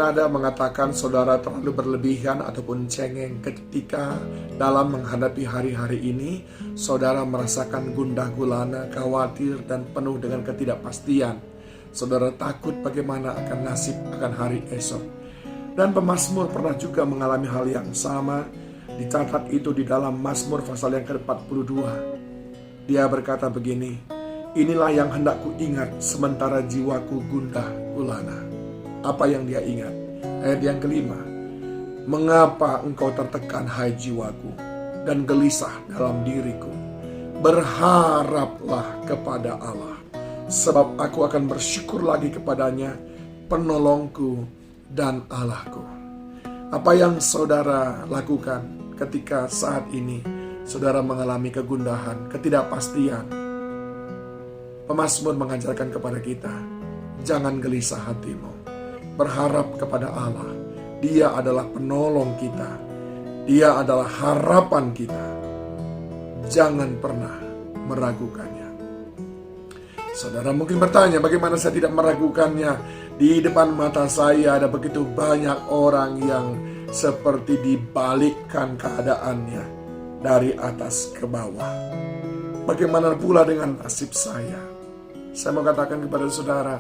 ada mengatakan saudara terlalu berlebihan ataupun cengeng ketika dalam menghadapi hari-hari ini saudara merasakan gundah gulana, khawatir, dan penuh dengan ketidakpastian. Saudara takut bagaimana akan nasib akan hari esok. Dan pemazmur pernah juga mengalami hal yang sama. Dicatat itu di dalam Mazmur pasal yang ke-42. Dia berkata begini, "Inilah yang hendak ku ingat sementara jiwaku gundah gulana." Apa yang dia ingat? Ayat yang kelima, "Mengapa engkau tertekan hai jiwaku dan gelisah dalam diriku? Berharaplah kepada Allah, sebab aku akan bersyukur lagi kepadanya, penolongku dan Allahku." Apa yang saudara lakukan ketika saat ini saudara mengalami kegundahan, ketidakpastian? Pemazmur mengajarkan kepada kita, jangan gelisah hatimu. Berharap kepada Allah. Dia adalah penolong kita. Dia adalah harapan kita. Jangan pernah meragukannya. Saudara mungkin bertanya, bagaimana saya tidak meragukannya? Di depan mata saya ada begitu banyak orang yang seperti dibalikkan keadaannya dari atas ke bawah. Bagaimana pula dengan nasib saya? Saya mau katakan kepada saudara,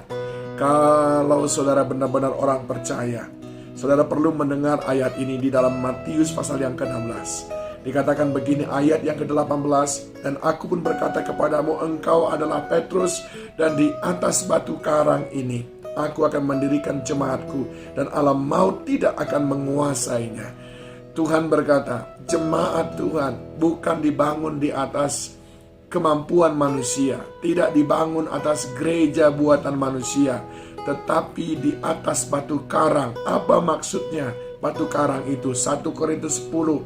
kalau saudara benar-benar orang percaya, saudara perlu mendengar ayat ini di dalam Matius pasal yang ke-16. Dikatakan begini ayat yang ke-18, "Dan aku pun berkata kepadamu, engkau adalah Petrus, dan di atas batu karang ini aku akan mendirikan jemaatku, dan alam maut tidak akan menguasainya." Tuhan berkata, jemaat Tuhan bukan dibangun di atas kemampuan manusia, tidak dibangun atas gereja buatan manusia, tetapi di atas batu karang. Apa maksudnya batu karang itu? 1 Korintus 10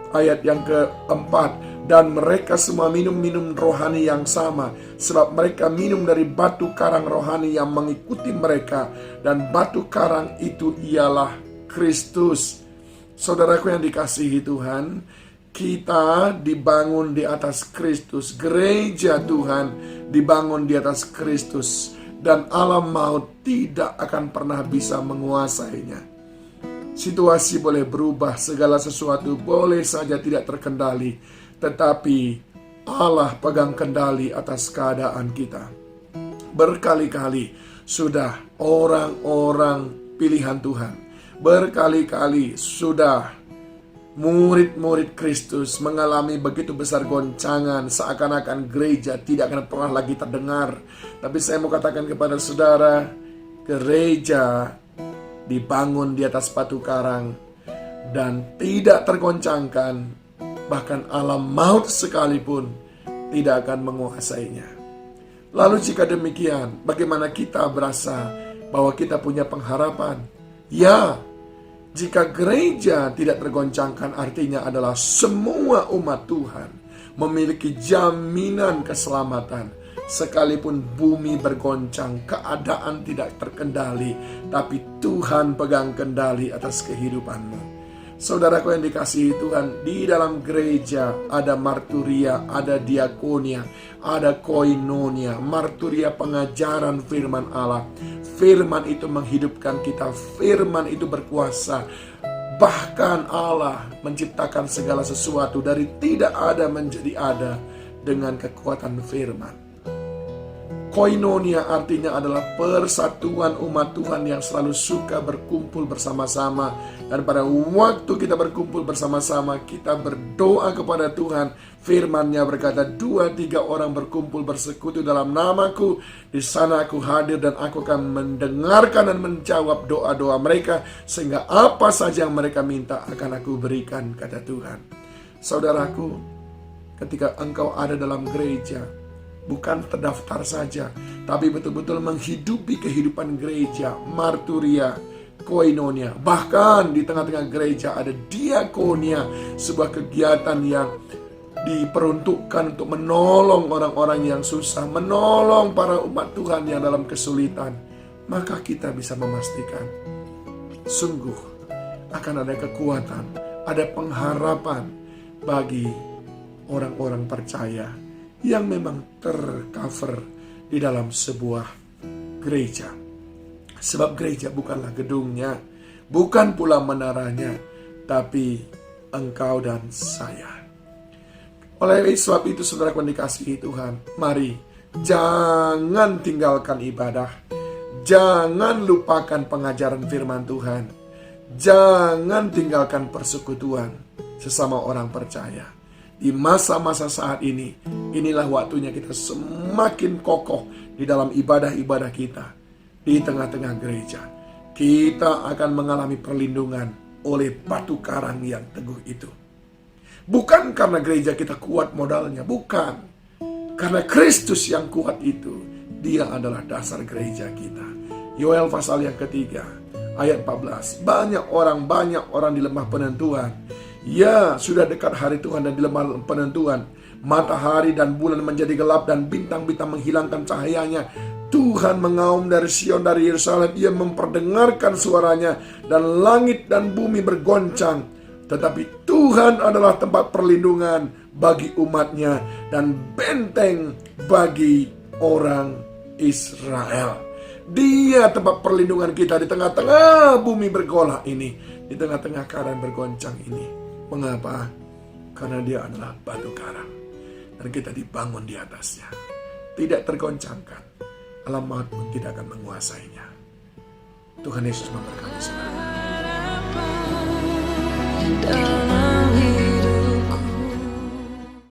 ayat yang keempat, "Dan mereka semua minum rohani yang sama, sebab mereka minum dari batu karang rohani yang mengikuti mereka, dan batu karang itu ialah Kristus." Saudaraku yang dikasihi Tuhan, kita dibangun di atas Kristus. Gereja Tuhan dibangun di atas Kristus. Dan alam maut tidak akan pernah bisa menguasainya. Situasi boleh berubah, segala sesuatu boleh saja tidak terkendali, tetapi Allah pegang kendali atas keadaan kita. Berkali-kali sudah orang-orang pilihan Tuhan, berkali-kali sudah murid-murid Kristus mengalami begitu besar goncangan, seakan-akan gereja tidak akan pernah lagi terdengar. Tapi saya mau katakan kepada saudara, gereja dibangun di atas batu karang dan tidak tergoncangkan. Bahkan alam maut sekalipun tidak akan menguasainya. Lalu jika demikian, bagaimana kita berasa bahwa kita punya pengharapan? Ya, jika gereja tidak tergoncangkan, artinya adalah semua umat Tuhan memiliki jaminan keselamatan. Sekalipun bumi bergoncang, keadaan tidak terkendali, tapi Tuhan pegang kendali atas kehidupanmu. Saudaraku yang dikasihi Tuhan, di dalam gereja ada marturia, ada diakonia, ada koinonia. Marturia pengajaran firman Allah. Firman itu menghidupkan kita, firman itu berkuasa. Bahkan Allah menciptakan segala sesuatu dari tidak ada menjadi ada dengan kekuatan firman. Koinonia artinya adalah persatuan umat Tuhan yang selalu suka berkumpul bersama-sama. Dan pada waktu kita berkumpul bersama-sama, kita berdoa kepada Tuhan. Firman-Nya berkata, 2-3 orang berkumpul bersekutu dalam namaku, di sana aku hadir dan aku akan mendengarkan dan menjawab doa-doa mereka, sehingga apa saja yang mereka minta akan aku berikan, kata Tuhan. Saudaraku, ketika engkau ada dalam gereja, bukan terdaftar saja, tapi betul-betul menghidupi kehidupan gereja, marturia, koinonia. Bahkan di tengah-tengah gereja ada diakonia, sebuah kegiatan yang diperuntukkan untuk menolong orang-orang yang susah, menolong para umat Tuhan yang dalam kesulitan. Maka kita bisa memastikan, sungguh akan ada kekuatan, ada pengharapan bagi orang-orang percaya yang memang tercover di dalam sebuah gereja. Sebab gereja bukanlah gedungnya, bukan pula menaranya, tapi engkau dan saya. Oleh sebab itu, saudaraku yang dikasihi Tuhan, mari jangan tinggalkan ibadah, jangan lupakan pengajaran firman Tuhan, jangan tinggalkan persekutuan sesama orang percaya. Di masa-masa saat ini, inilah waktunya kita semakin kokoh di dalam ibadah-ibadah kita. Di tengah-tengah gereja, kita akan mengalami perlindungan oleh batu karang yang teguh itu. Bukan karena gereja kita kuat modalnya, bukan. Karena Kristus yang kuat itu, Dia adalah dasar gereja kita. Yoel pasal yang ketiga, ayat 14. Banyak orang di lembah penentuan. Ya, sudah dekat hari Tuhan, dan di lembah penentuan matahari dan bulan menjadi gelap dan bintang-bintang menghilangkan cahayanya. Tuhan mengaum dari Sion, dari Yerusalem. Ia memperdengarkan suaranya, dan langit dan bumi bergoncang. Tetapi Tuhan adalah tempat perlindungan bagi umatnya dan benteng bagi orang Israel. Dia tempat perlindungan kita di tengah-tengah bumi bergolak ini, di tengah-tengah keadaan bergoncang ini. Mengapa? Karena Dia adalah batu karang, dan kita dibangun di atasnya. Tidak tergoncangkan, alam maut pun tidak akan menguasainya. Tuhan Yesus memberkati saudara.